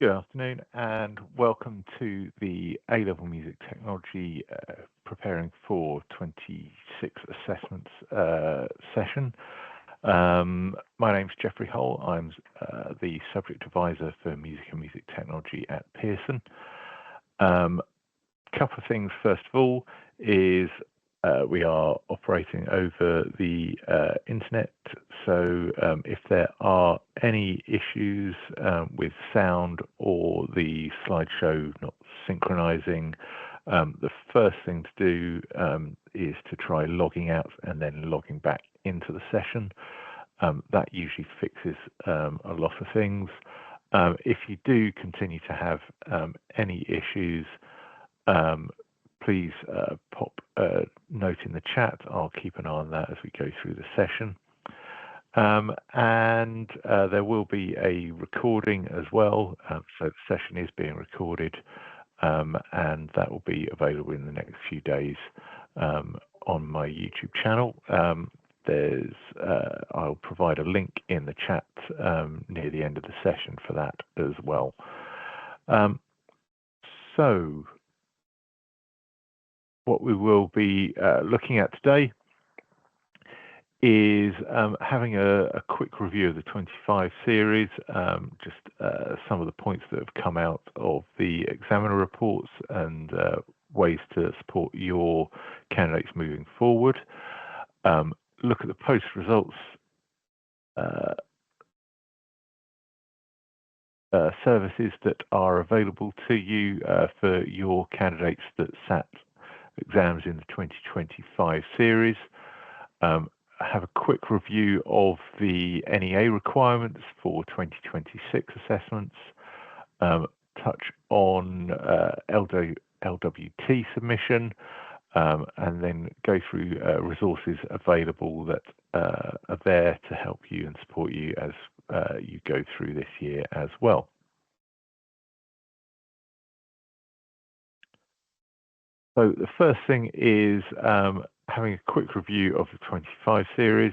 Good afternoon and welcome to the A-Level Music Technology Preparing for 26 Assessments session. My name's Jeffrey Hull. I'm the Subject Advisor for Music and Music Technology at Pearson. Couple of things. First of all is we are operating over the internet, so if there are any issues with sound or the slideshow not synchronizing, the first thing to do is to try logging out and then logging back into the session. That usually fixes a lot of things. If you do continue to have any issues, please pop a note in the chat. I'll keep an eye on that as we go through the session. And there will be a recording as well. So the session is being recorded, and that will be available in the next few days on my YouTube channel. I'll provide a link in the chat near the end of the session for that as well. So what we will be looking at today is having a quick review of the 25 series, just some of the points that have come out of the examiner reports and ways to support your candidates moving forward. Look at the post results services that are available to you for your candidates that sat exams in the 2025 series. Have a quick review of the NEA requirements for 2026 assessments. Touch on LWT submission, and then go through resources available that are there to help you and support you as you go through this year as well. So the first thing is having a quick review of the 25 series.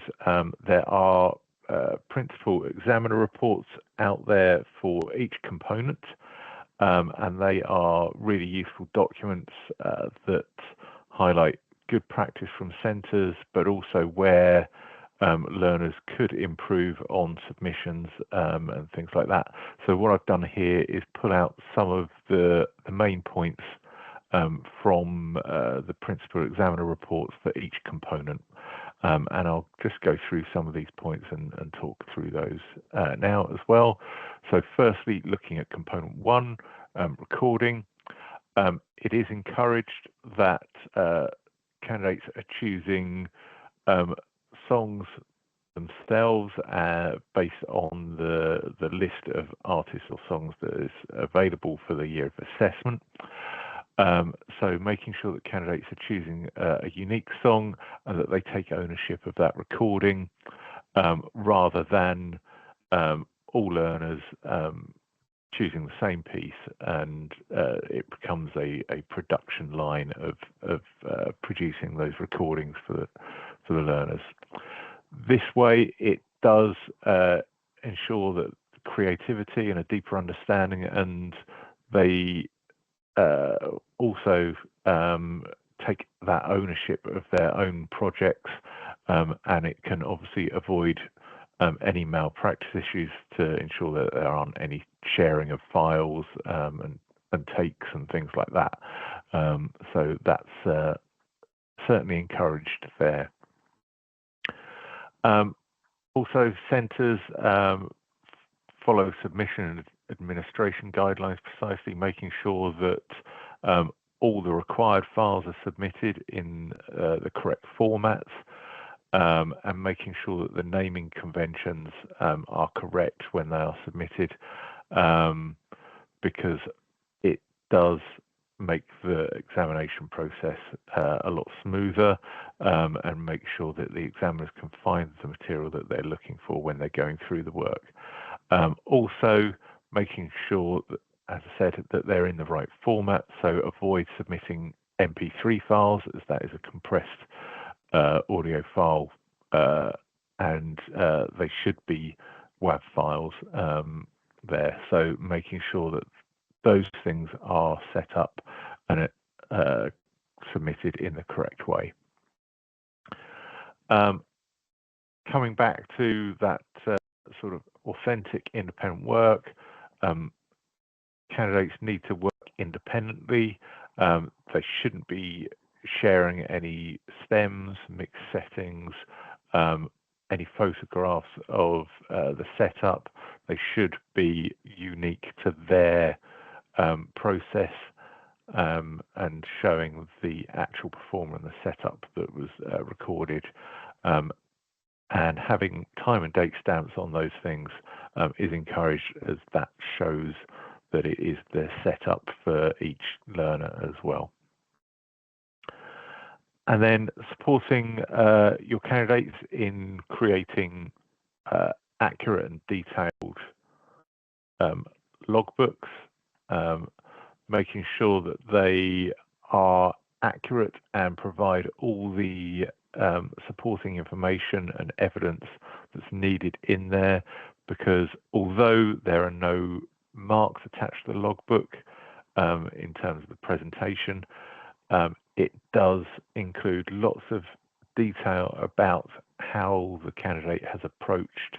There are principal examiner reports out there for each component, and they are really useful documents that highlight good practice from centres, but also where learners could improve on submissions and things like that. So what I've done here is pull out some of the main points from the principal examiner reports for each component, and I'll just go through some of these points and talk through those now as well. So firstly, looking at component 1, recording, it is encouraged that candidates are choosing songs themselves based on the list of artists or songs that is available for the year of assessment. So making sure that candidates are choosing a unique song and that they take ownership of that recording, rather than all learners choosing the same piece, and it becomes a production line of producing those recordings for the learners. This way, it does ensure that creativity and a deeper understanding, and they also take that ownership of their own projects, and it can obviously avoid any malpractice issues to ensure that there aren't any sharing of files and takes and things like that. So that's certainly encouraged there. Also, centres follow submission and administration guidelines precisely, making sure that all the required files are submitted in the correct formats, and making sure that the naming conventions are correct when they are submitted, because it does make the examination process a lot smoother, and make sure that the examiners can find the material that they're looking for when they're going through the work. Also, making sure that, as I said, that they're in the right format, so avoid submitting MP3 files, as that is a compressed audio file, and they should be WAV files there. So making sure that those things are set up and submitted in the correct way. Coming back to that sort of authentic independent work, candidates need to work independently. They shouldn't be sharing any stems, mixed settings, any photographs of the setup. They should be unique to their process and showing the actual performer and the setup that was recorded. And having time and date stamps on those things is encouraged, as that shows that it is the setup for each learner as well. And then supporting your candidates in creating accurate and detailed logbooks, making sure that they are accurate and provide all the supporting information and evidence that's needed in there, because although there are no marks attached to the logbook in terms of the presentation, it does include lots of detail about how the candidate has approached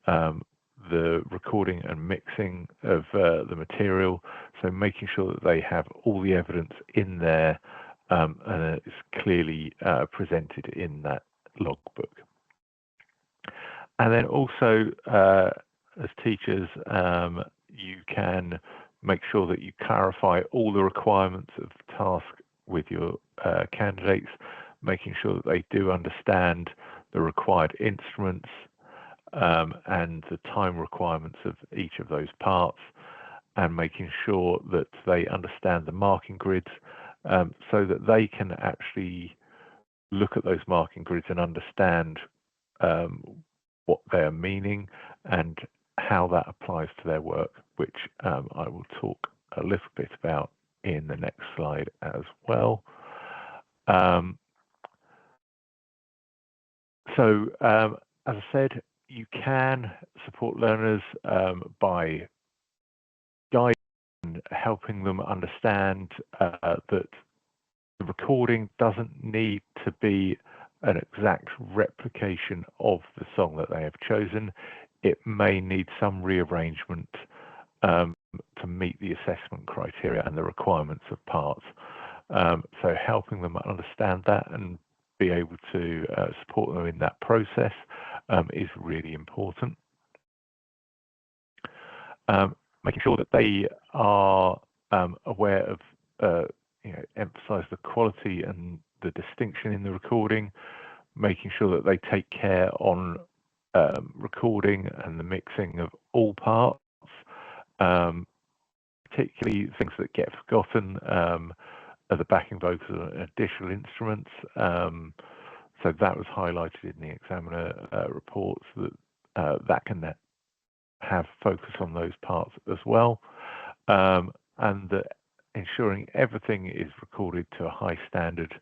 the recording and mixing of the material, so making sure that they have all the evidence in there and it's clearly presented in that logbook. And then also, as teachers, you can make sure that you clarify all the requirements of the task with your candidates, making sure that they do understand the required instruments and the time requirements of each of those parts, and making sure that they understand the marking grids so that they can actually look at those marking grids and understand what they're meaning and how that applies to their work, which I will talk a little bit about in the next slide as well. As I said, you can support learners by guiding and helping them understand that the recording doesn't need to be an exact replication of the song that they have chosen. It may need some rearrangement to meet the assessment criteria and the requirements of parts. So helping them understand that and be able to support them in that process is really important. Making sure that they are aware of, emphasize the quality and the distinction in the recording, making sure that they take care on recording and the mixing of all parts, particularly things that get forgotten are the backing vocals and additional instruments. So that was highlighted in the examiner reports that can have focus on those parts as well, and ensuring everything is recorded to a high standard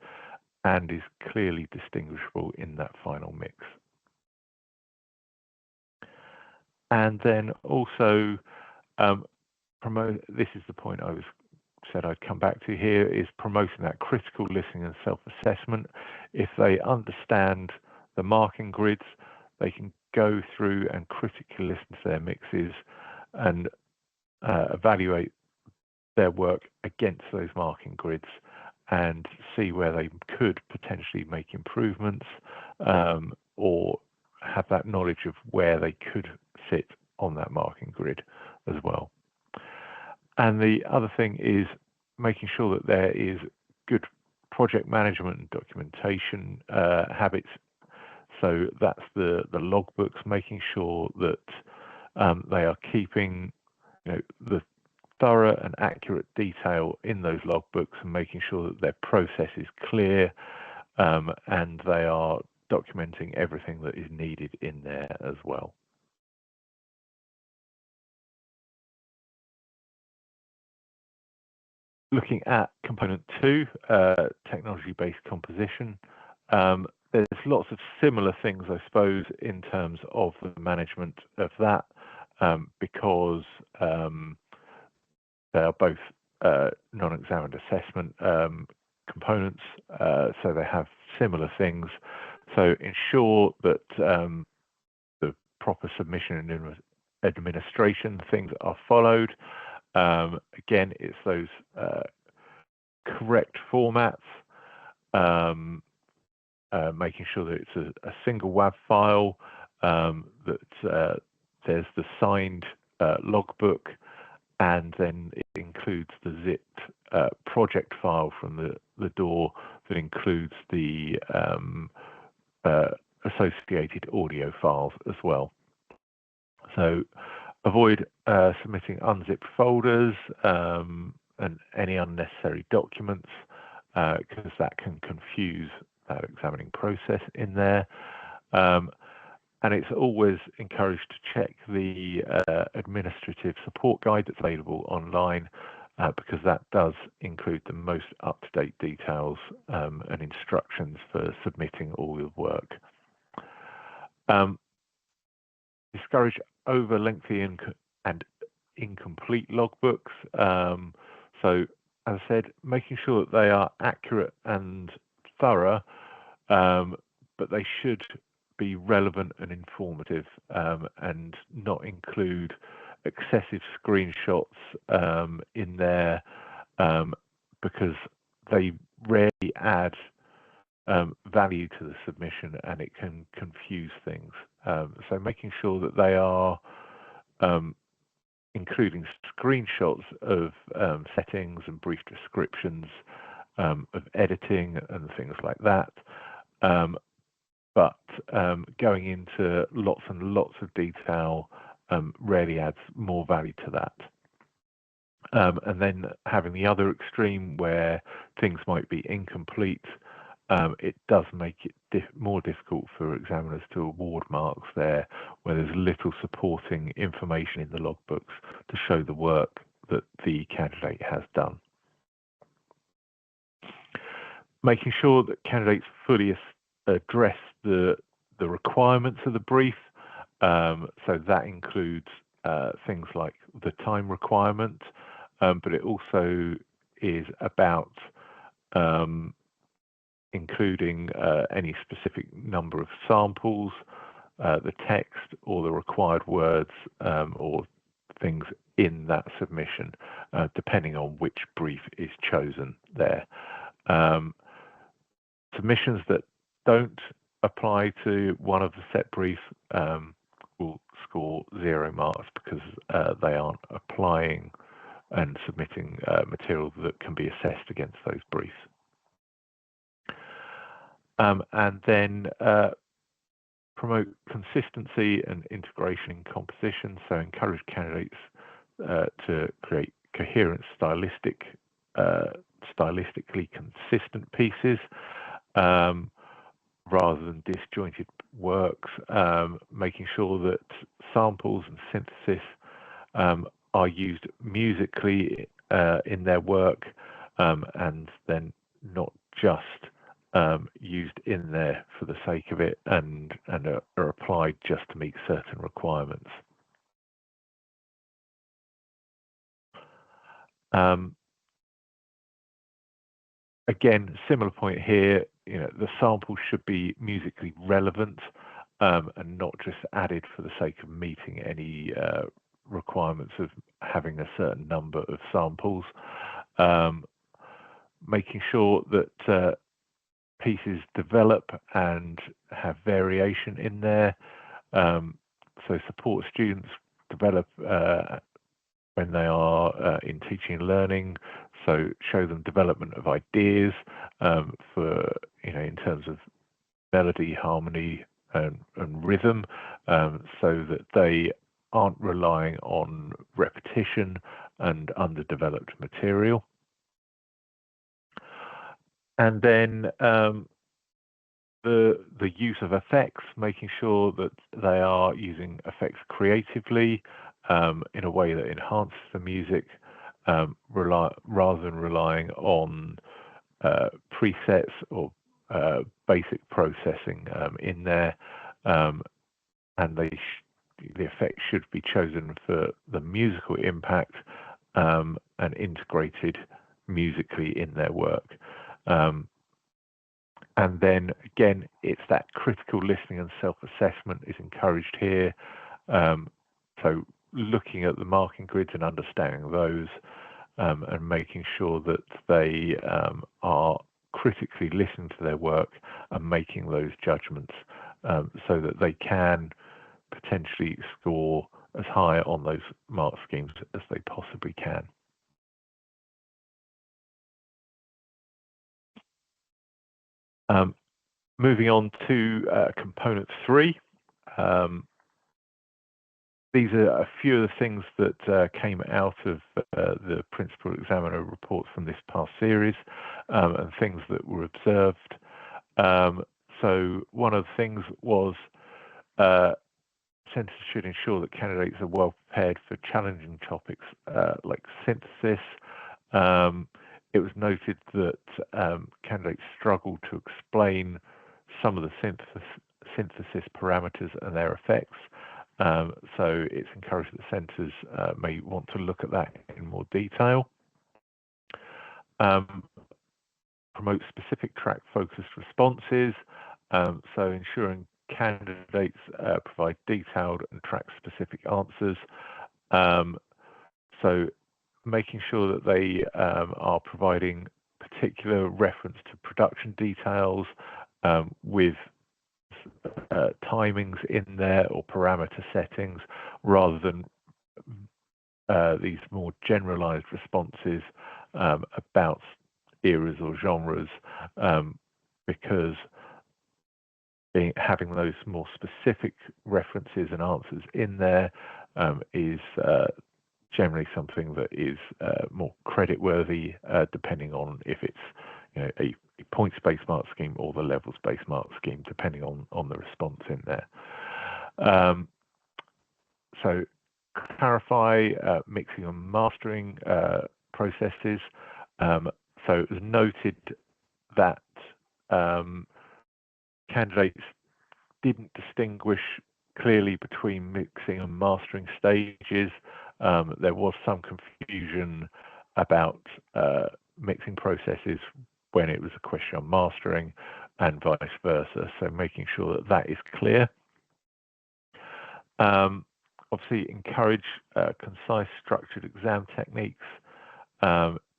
and is clearly distinguishable in that final mix. And then also this is the point I said I'd come back to here, is promoting that critical listening and self-assessment. If they understand the marking grids, they can go through and critically listen to their mixes and evaluate their work against those marking grids and see where they could potentially make improvements or have that knowledge of where they could sit on that marking grid as well. And the other thing is making sure that there is good project management and documentation habits. So that's the logbooks, making sure that they are keeping the thorough and accurate detail in those logbooks and making sure that their process is clear and they are documenting everything that is needed in there as well. Looking at component 2, technology-based composition, there's lots of similar things, I suppose, in terms of the management of that. because they are both non-examined assessment components, so they have similar things. So ensure that the proper submission and administration things are followed. Again, it's those correct formats, making sure that it's a single WAV file, that there's the signed logbook, and then it includes the zipped project file from the door that includes the associated audio files as well. So avoid submitting unzipped folders and any unnecessary documents, because that can confuse that examining process in there. And it's always encouraged to check the administrative support guide that's available online, because that does include the most up-to-date details and instructions for submitting all your work. Discourage over lengthy and incomplete logbooks. So, as I said, making sure that they are accurate and thorough, but they should be relevant and informative, and not include excessive screenshots in there, because they rarely add value to the submission, and it can confuse things. So making sure that they are including screenshots of settings and brief descriptions of editing and things like that, but going into lots and lots of detail rarely adds more value to that. And then having the other extreme where things might be incomplete, it does make it more difficult for examiners to award marks there, where there's little supporting information in the logbooks to show the work that the candidate has done. Making sure that candidates fully address the requirements of the brief, so that includes things like the time requirement, but it also is about including any specific number of samples, the text, or the required words or things in that submission, depending on which brief is chosen there. Submissions that don't apply to one of the set briefs will score 0 marks, because they aren't applying and submitting material that can be assessed against those briefs. And then promote consistency and integration in composition, so encourage candidates to create coherent, stylistically consistent pieces, rather than disjointed works, making sure that samples and synthesis are used musically in their work, and then not just used in there for the sake of it, and are applied just to meet certain requirements. Again, similar point here. The sample should be musically relevant, and not just added for the sake of meeting any requirements of having a certain number of samples. Making sure that pieces develop and have variation in there, so support students develop when they are in teaching and learning, so show them development of ideas for in terms of melody, harmony, and rhythm, so that they aren't relying on repetition and underdeveloped material. And then the use of effects, making sure that they are using effects creatively in a way that enhances the music, rather than relying on presets or basic processing in there. And they the effect should be chosen for the musical impact and integrated musically in their work. And then again, it's that critical listening and self-assessment is encouraged here. So looking at the marking grids and understanding those, and making sure that they are critically listening to their work and making those judgments, so that they can potentially score as high on those mark schemes as they possibly can. Moving on to component 3. These are a few of the things that came out of the principal examiner reports from this past series, and things that were observed. So one of the things was centres should ensure that candidates are well prepared for challenging topics like synthesis. It was noted that candidates struggle to explain some of the synthesis parameters and their effects. So it's encouraged that centres may want to look at that in more detail. Promote specific track focused responses, so ensuring candidates provide detailed and track specific answers. So making sure that they are providing particular reference to production details with timings in there or parameter settings, rather than these more generalized responses about eras or genres, because having those more specific references and answers in there is generally something that is more creditworthy, depending on if it's a points-based mark scheme or the levels-based mark scheme, depending on the response in there. So clarify mixing and mastering processes. So it was noted that candidates didn't distinguish clearly between mixing and mastering stages. There was some confusion about mixing processes when it was a question on mastering, and vice versa. So making sure that that is clear. Obviously, encourage concise, structured exam techniques.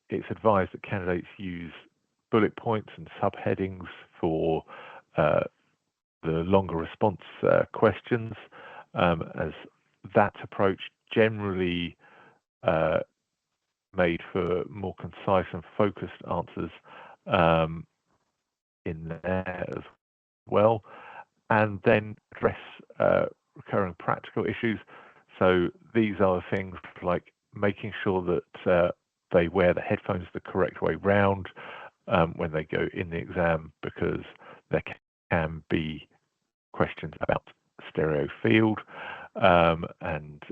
It's advised that candidates use bullet points and subheadings for the longer response questions, as that approach generally made for more concise and focused answers in there as well. And then address recurring practical issues. So these are things like making sure that they wear the headphones the correct way round when they go in the exam, because there can be questions about stereo field, and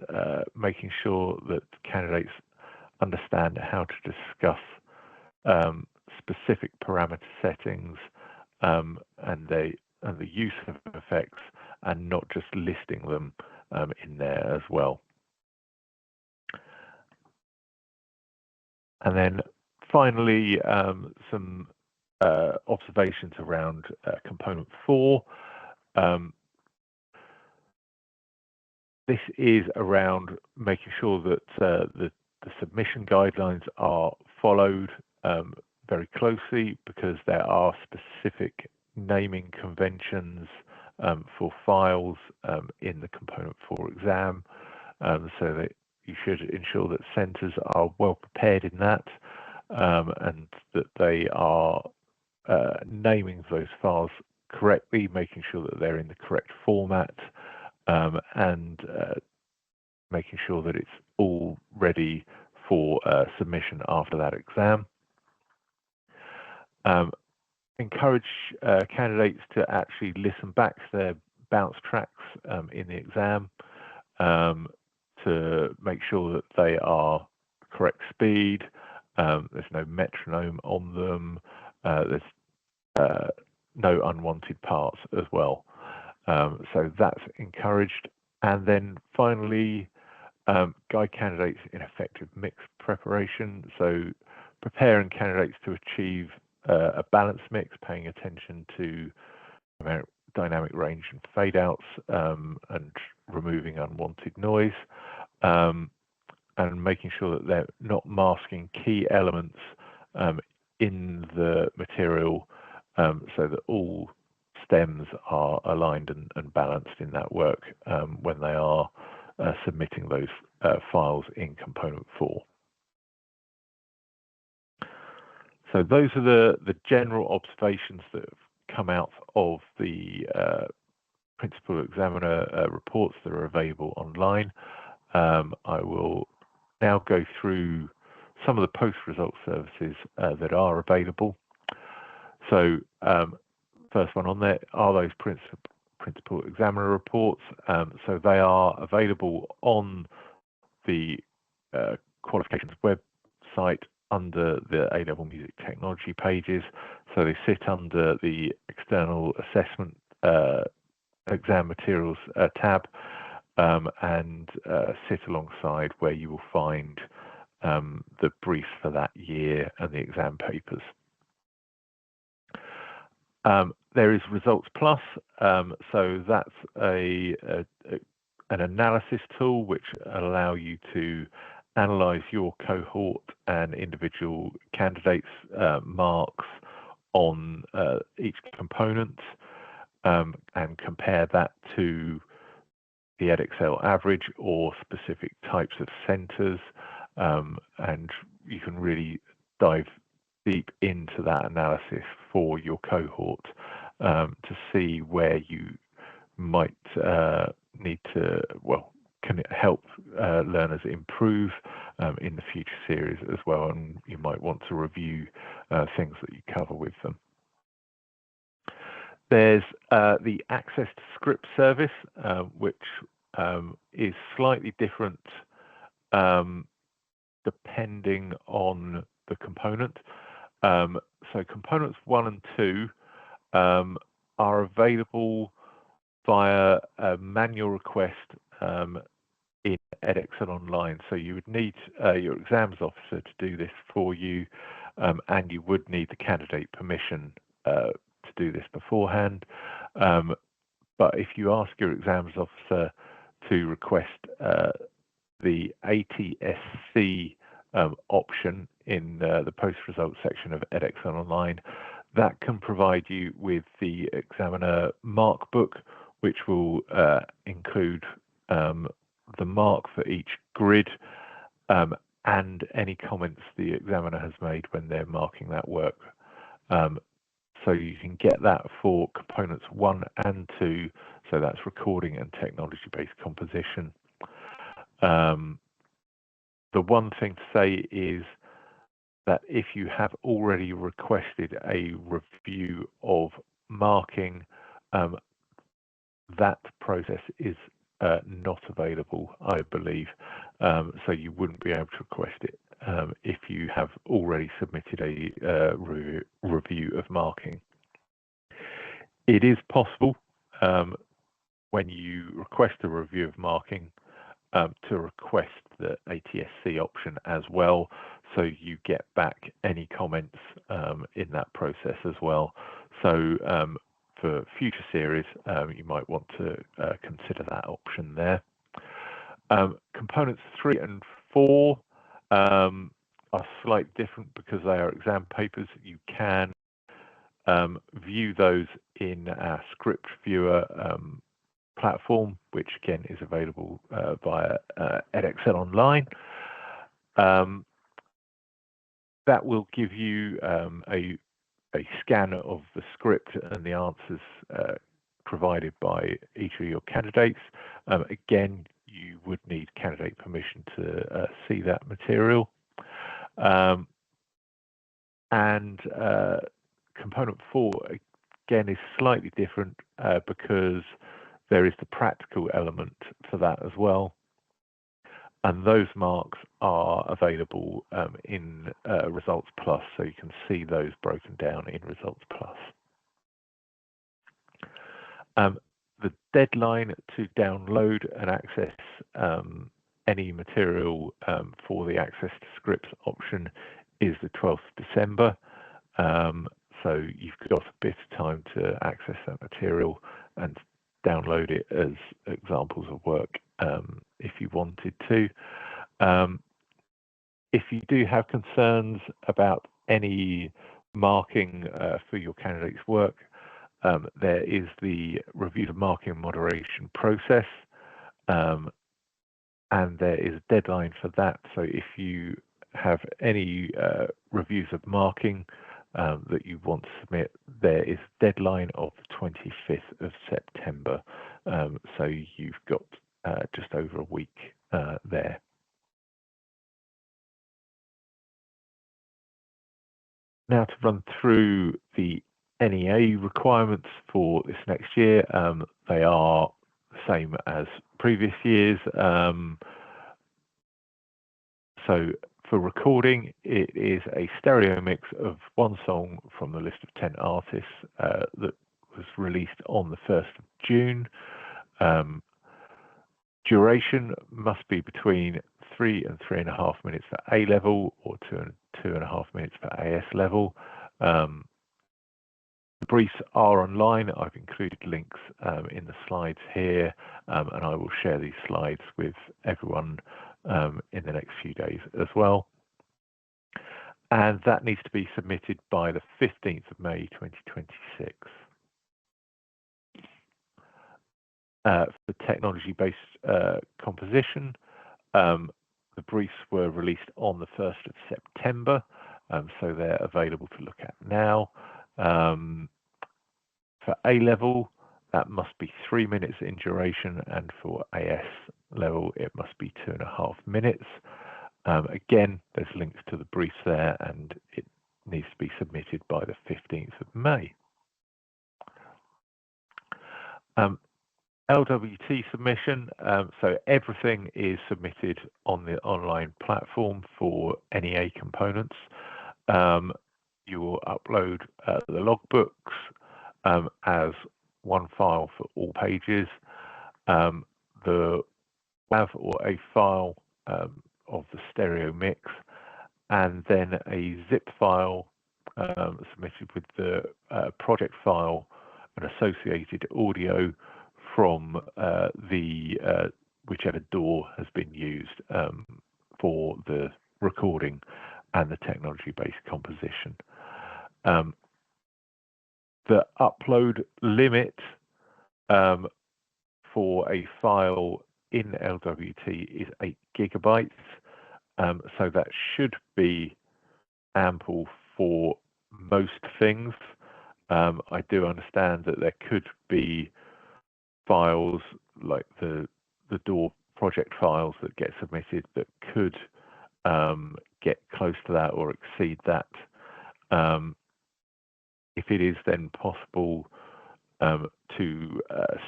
making sure that candidates understand how to discuss specific parameter settings and the use of effects, and not just listing them in there as well. And then finally, some observations around component 4. This is around making sure that the submission guidelines are followed very closely, because there are specific naming conventions for files in the component 4 exam, so that you should ensure that centres are well prepared in that, and that they are naming those files correctly, making sure that they're in the correct format, and making sure that it's all ready for submission after that exam. Encourage candidates to actually listen back to their bounce tracks in the exam, to make sure that they are correct speed, there's no metronome on them, there's no unwanted parts as well. So that's encouraged. And then finally, guide candidates in effective mix preparation. So preparing candidates to achieve a balanced mix, paying attention to dynamic range and fade outs, and removing unwanted noise, and making sure that they're not masking key elements in the material, so that all stems are aligned and balanced in that work when they are submitting those files in component 4. So those are the general observations that have come out of the principal examiner reports that are available online. I will now go through some of the post-result services that are available. So first one on there are those principal examiner reports. So they are available on the qualifications website under the A-Level Music Technology pages. So they sit under the external assessment exam materials tab, and sit alongside where you will find the briefs for that year and the exam papers. There is Results Plus, so that's an analysis tool which allow you to analyze your cohort and individual candidates' marks on each component, and compare that to the Edexcel average or specific types of centers, and you can really dive deep into that analysis for your cohort to see where you might need to, can it help learners improve in the future series as well, and you might want to review things that you cover with them. There's the Access to Script service, which is slightly different depending on the component. So components 1 and 2 are available via a manual request in Edexcel Online. So you would need your exams officer to do this for you, and you would need the candidate permission to do this beforehand. But if you ask your exams officer to request the ATSC option in the post-result section of Edexcel Online, that can provide you with the examiner mark book, which will include the mark for each grid and any comments the examiner has made when they're marking that work. So you can get that for components 1 and 2, so that's recording and technology-based composition. The one thing to say is that if you have already requested a review of marking, that process is not available, I believe. So you wouldn't be able to request it if you have already submitted a review of marking. It is possible when you request a review of marking to request the ATSC option as well, so you get back any comments in that process as well. So for future series, you might want to consider that option there. Components 3 and 4 are slightly different because they are exam papers. You can view those in our script viewer platform, which again is available via Edexcel Online. That will give you a scan of the script and the answers provided by each of your candidates. Again, you would need candidate permission to see that material. And component 4 again is slightly different because there is the practical element for that as well, and those marks are available in Results Plus, so you can see those broken down in Results Plus. The deadline to download and access any material for the Access to Scripts option is the 12th of December. So you've got a bit of time to access that material and download it as examples of work if you wanted to. If you do have concerns about any marking for your candidate's work, there is the review the marking and moderation process, and there is a deadline for that. So if you have any reviews of marking that you want to submit, there is a deadline of the 25th of September. So you've got just over a week there. Now to run through the NEA requirements for this next year. They are the same as previous years. So for recording, it is a stereo mix of one song from the list of 10 artists that was released on the 1st of June. Duration must be between 3 and 3.5 minutes for A level, or 2 and 2.5 minutes for AS level. The briefs are online. I've included links in the slides here, and I will share these slides with everyone in the next few days as well. And that needs to be submitted by the 15th of May 2026. For technology-based composition, the briefs were released on the 1st of September, so they're available to look at now. For A level, that must be 3 minutes in duration, and for AS level, it must be 2.5 minutes. Again, there's links to the briefs there, and it needs to be submitted by the 15th of May. LWT submission, so everything is submitted on the online platform for NEA components. You will upload the logbooks as one file for all pages. The WAV or a file of the stereo mix, and then a zip file submitted with the project file and associated audio from the whichever DAW has been used for the recording and the technology-based composition. The upload limit for a file in LWT is 8 gigabytes, so that should be ample for most things. I do understand that there could be files like the DAW project files that get submitted that could get close to that or exceed that. If it is then possible to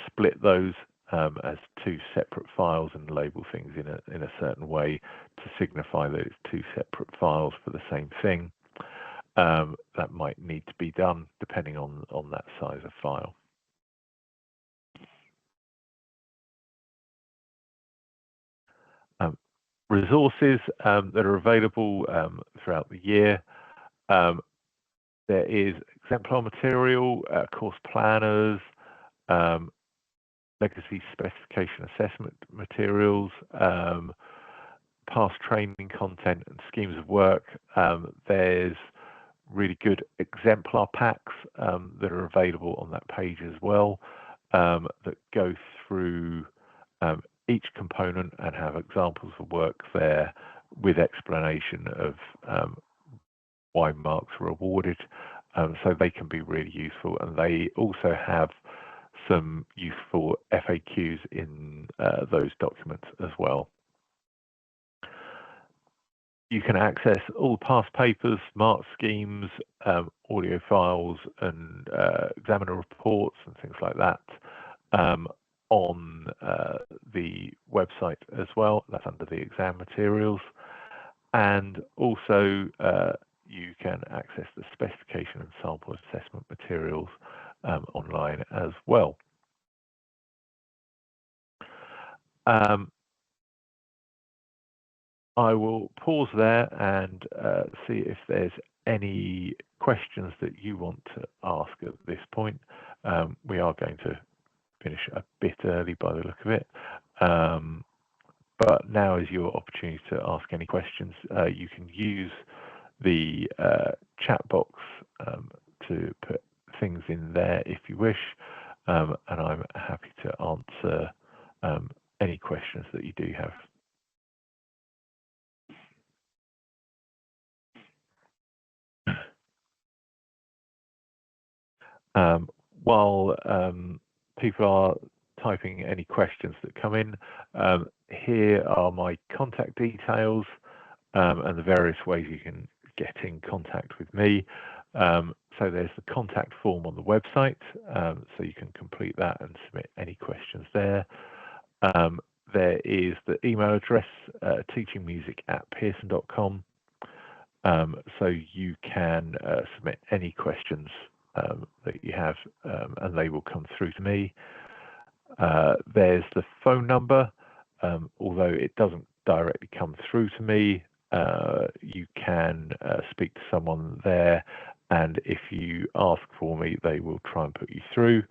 split those as two separate files and label things in a certain way to signify that it's two separate files for the same thing, that might need to be done depending on that size of file. Resources that are available throughout the year. There is exemplar material, course planners, legacy specification assessment materials, past training content and schemes of work. There's really good exemplar packs that are available on that page as well, that go through each component and have examples of work there with explanation of why marks are awarded, so they can be really useful, and they also have some useful FAQs in those documents as well. You can access all past papers, mark schemes, audio files, and examiner reports and things like that on the website as well. That's under the exam materials. And also you can access the specification and sample assessment materials online as well. I will pause there and see if there's any questions that you want to ask at this point. We are going to finish a bit early by the look of it. But now is your opportunity to ask any questions. You can use the chat box to put things in there if you wish, and I'm happy to answer any questions that you do have. While people are typing any questions that come in, here are my contact details and the various ways you can get in contact with me. So there's the contact form on the website, so you can complete that and submit any questions there. There is the email address, teachingmusic@pearson.com. So you can submit any questions that you have, and they will come through to me. There's the phone number, although it doesn't directly come through to me. You can speak to someone there, and if you ask for me, they will try and put you through.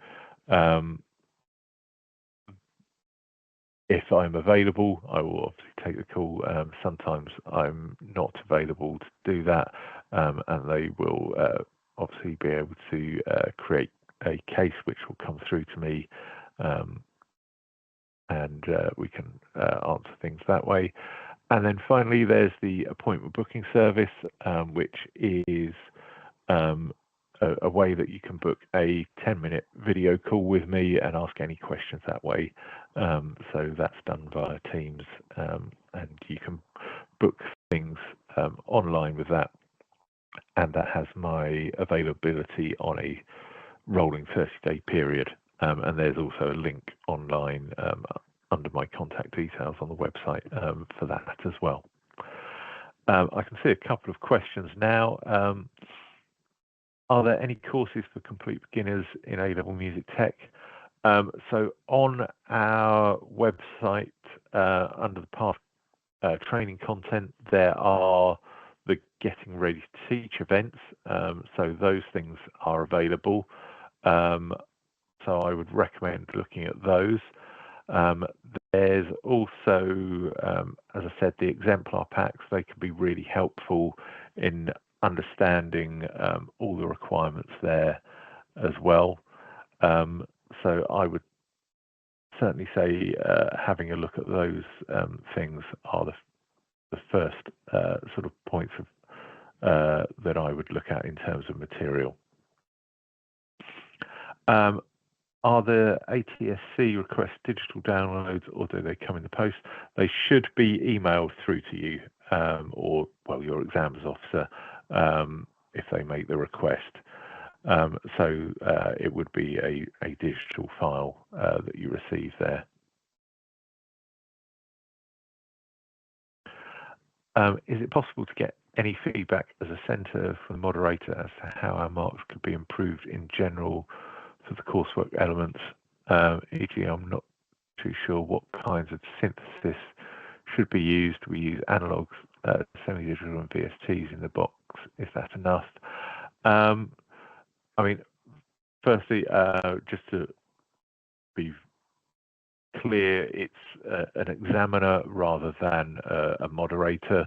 If I'm available, I will obviously take the call. Sometimes I'm not available to do that, and they will obviously be able to create a case which will come through to me, and we can answer things that way. And then finally, there's the appointment booking service, which is a way that you can book a 10-minute video call with me and ask any questions that way. So that's done via Teams, and you can book things online with that. And that has my availability on a rolling 30-day period. And there's also a link online under my contact details on the website for that as well. I can see a couple of questions now. Are there any courses for complete beginners in A-level music tech? So on our website, under the past training content, there are the Getting Ready to Teach events. So those things are available. So I would recommend looking at those. There's also, as I said, the exemplar packs. They can be really helpful in understanding all the requirements there as well. So I would certainly say having a look at those things are the first sort of points of that I would look at in terms of material. Are the ATSC requests digital downloads, or do they come in the post? They should be emailed through to you, or well, your exams officer, if they make the request. So it would be a digital file that you receive there. Is it possible to get any feedback as a centre from the moderator as to how our marks could be improved in general for the coursework elements? E.g., I'm not too sure what kinds of synthesis should be used. We use analogs, semi-digital and VSTs in the box. Is that enough? I mean, firstly, just to be clear, it's an examiner rather than a moderator.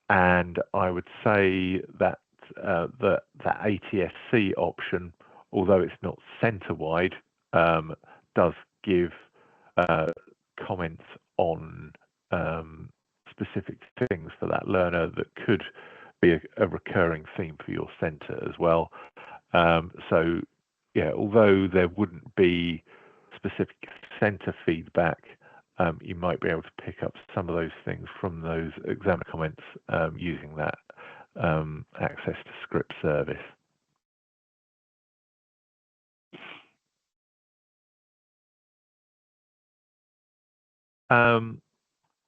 And I would say that the ATSC option, although it's not centre-wide, does give comments on specific things for that learner that could be a recurring theme for your centre as well. So, yeah, although there wouldn't be specific centre feedback, you might be able to pick up some of those things from those examiner comments using that access to script service.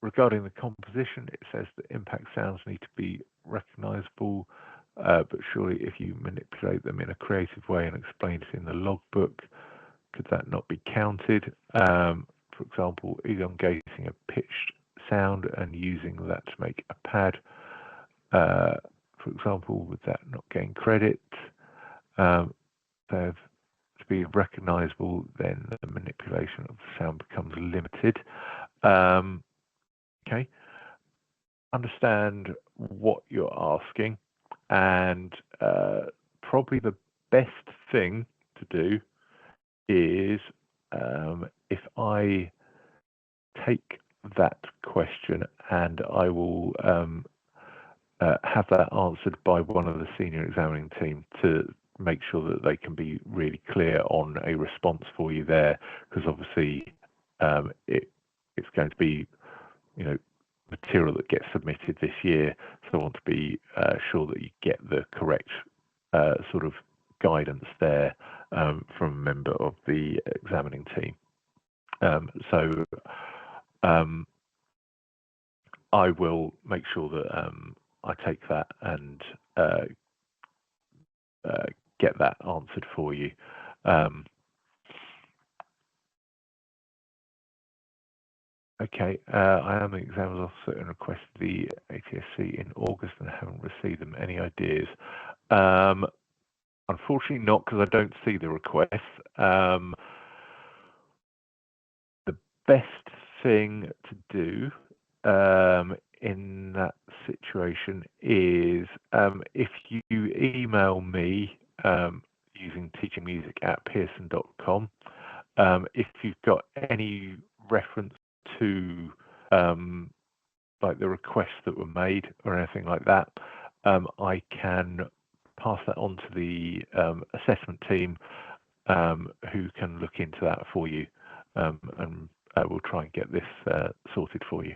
Regarding the composition, it says that impact sounds need to be recognisable, but surely if you manipulate them in a creative way and explain it in the logbook, could that not be counted? for example, elongating a pitched sound and using that to make a pad, for example, would that not gain credit? So to be recognizable, then the manipulation of the sound becomes limited. Okay, understand what you're asking, and probably the best thing to do is if I take that question and I will have that answered by one of the senior examining team to make sure that they can be really clear on a response for you there, because obviously it's going to be, you know, material that gets submitted this year, so I want to be sure that you get the correct sort of guidance there from a member of the examining team. So I will make sure that I take that and get that answered for you. Okay, I am an examiner's officer and requested the ATSC in August and haven't received them. Any ideas? Unfortunately not, because I don't see the request. The best thing to do in that situation is if you email me using teachingmusic@pearson.com, if you've got any reference to like the requests that were made or anything like that, I can pass that on to the assessment team who can look into that for you, and we'll try and get this sorted for you.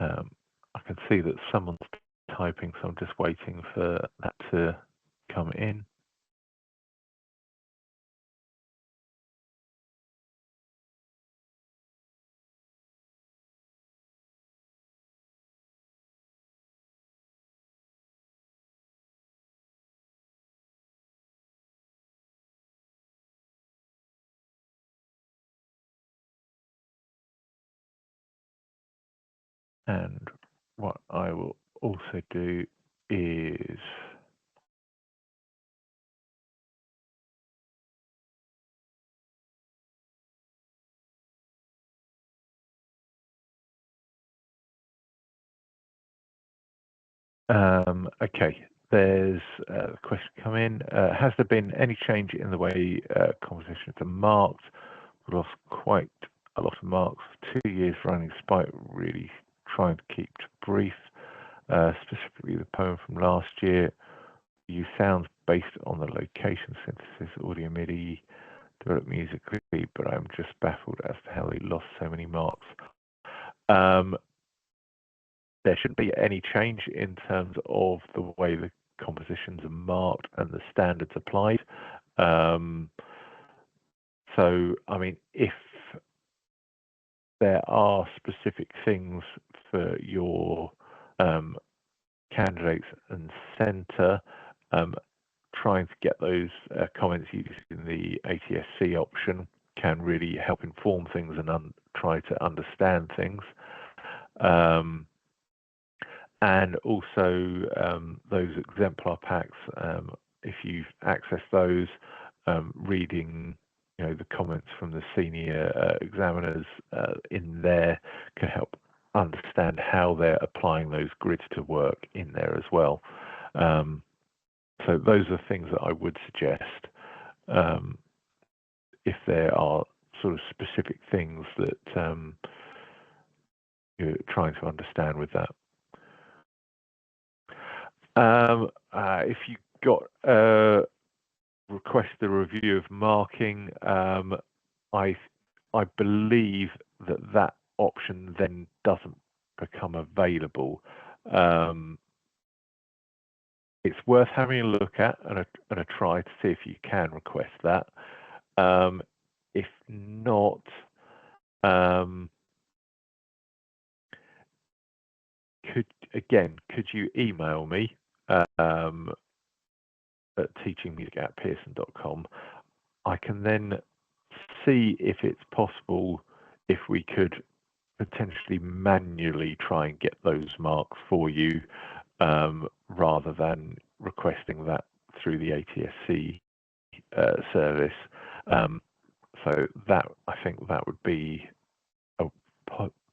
I can see that someone's typing, so I'm just waiting for that to come in. And what I will also do is okay, there's a question come in. Has there been any change in the way compositions are marked? We lost quite a lot of marks for 2 years running, despite really trying to keep to brief. Specifically, the poem from last year, use sounds based on the location synthesis, audio MIDI, developed musically, but I'm just baffled as to how they lost so many marks. There shouldn't be any change in terms of the way the compositions are marked and the standards applied. So, I mean, if there are specific things for your candidates and centre, trying to get those comments using the ATSC option can really help inform things and try to understand things. And also those exemplar packs, if you've accessed those, reading, you know, the comments from the senior examiners in there can help understand how they're applying those grids to work in there as well. So those are things that I would suggest if there are sort of specific things that you're trying to understand with that. If you got request the review of marking, I believe that option then doesn't become available. it's worth having a look at and a try to see if you can request that. If not, could you email me at teachingmusic@pearson.com? I can then see if it's possible if we could potentially manually try and get those marks for you, rather than requesting that through the ATSC service. So that, I think that would be a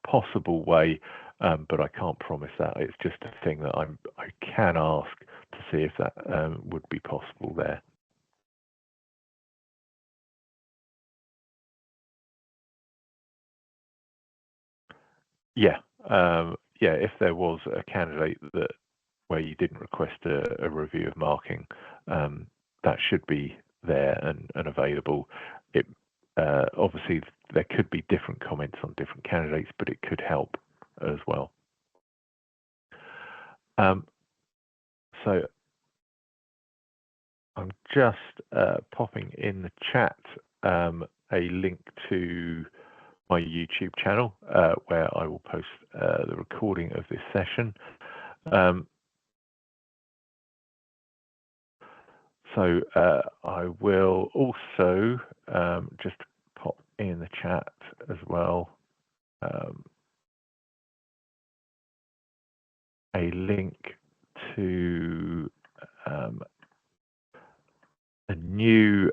possible way, but I can't promise that. It's just a thing that I can ask to see if that would be possible there. Yeah, yeah. If there was a candidate that where you didn't request a review of marking, that should be there and available. It obviously there could be different comments on different candidates, but it could help as well. So I'm just popping in the chat a link to my YouTube channel where I will post the recording of this session. So I will also just pop in the chat as well a link to a new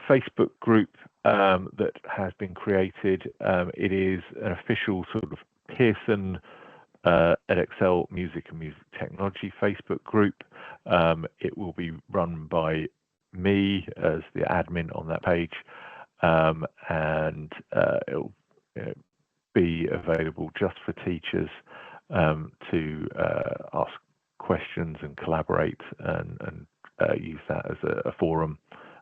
Facebook group that has been created. It is an official sort of Pearson Edexcel Music and Music Technology Facebook group. It will be run by me as the admin on that page, and it'll be available just for teachers to ask questions and collaborate and use that as a forum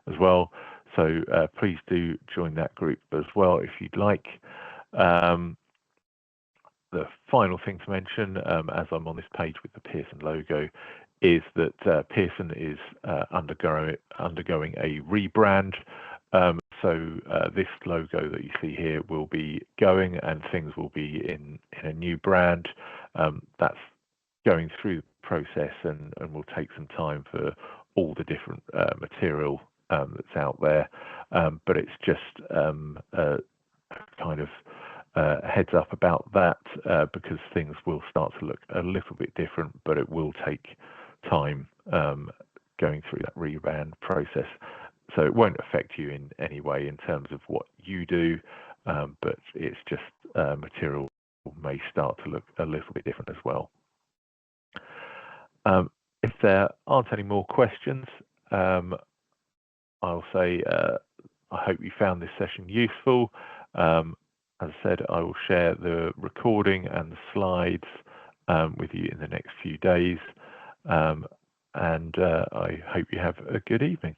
as well. So please do join that group as well if you'd like. The final thing to mention, as I'm on this page with the Pearson logo, is that Pearson is undergoing a rebrand. So this logo that you see here will be going, and things will be in a new brand. That's going through the process and will take some time for all the different material that's out there. But it's just a kind of heads up about that because things will start to look a little bit different, but it will take time going through that rebrand process. So it won't affect you in any way in terms of what you do, but it's just material may start to look a little bit different as well. If there aren't any more questions, I'll say I hope you found this session useful. As I said, I will share the recording and the slides with you in the next few days, and I hope you have a good evening.